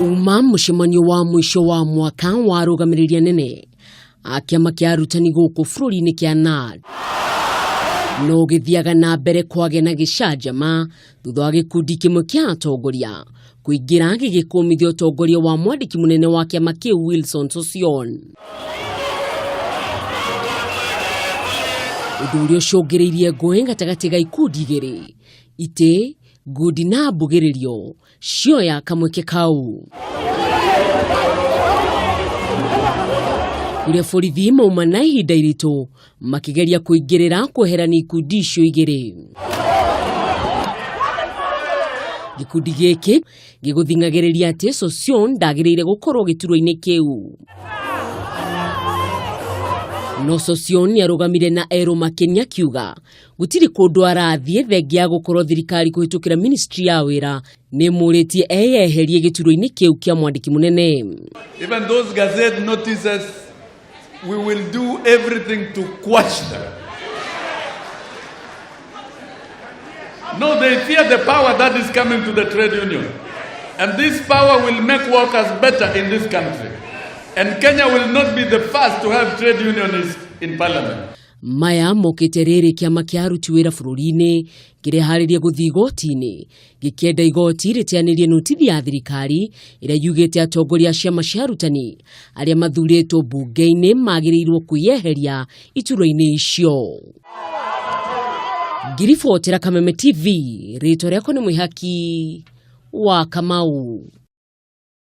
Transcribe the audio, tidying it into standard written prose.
Uma mucemanio wa mwisho wa mwaka wa arũgamĩrĩri anene a kĩama kĩa arutani gũkũ bũrũri-inĩ kĩa NARD no gĩthiaga na mbere kwagĩa na gĩcanjama thutha wa gĩkundi kĩmwe kĩa atongoria kũingĩra gĩgĩkũmithia ũtongoria wa mwandĩki mũnene wa kĩama kĩu Wilson Sossion. Ũndũ ũrĩa ũcũngĩrĩirie ngũĩ gatagatĩ ga ikundi igĩrĩ, itĩ Ngudi na mbugĩrĩrio cioya kamweke kau. Ũrĩa borithi mauma na ihinda iritũ makĩgeria kũingĩrĩra kweherania ikundi icio igĩrĩ. Gĩkundi gĩkĩ gĩgũthing'agĩrĩria atĩ Sossion ndagĩrĩire gũkorwo gĩturwa-inĩ kĩu. No Sossion nĩarũgamire na Erũ Makeni akiuga gũtirĩ kũndũ arathiĩ thengia gũkorwo thirikari kũhĩtũkĩra ministry ya wĩra nĩmũrĩtie eyeherie gĩturwa-inĩ kĩu kĩa mwandĩki mũnene. Even those gazette notices, we will do everything to quash them. No, they fear the power that is coming to the trade union. And this power will make workers better in this country. And Kenya will not be the first to have trade unionists in parliament. Maya mokĩte rĩrĩ kĩama kĩa aruti wĩra bũrũri-inĩ kĩreharĩria gũthiĩ igoti-inĩ gĩkĩenda igoti rĩteanĩrie notithi ya thirikari ĩrĩa yugĩte atongoria a ciama cia arutani arĩa mathurĩtwo mbunge-inĩ magĩrĩirwo kwĩyeheria iturwa-inĩ icio. Ngiribotera Kameme TV, rĩtwa rĩakwa nĩ Mwĩhaki wa Kamau.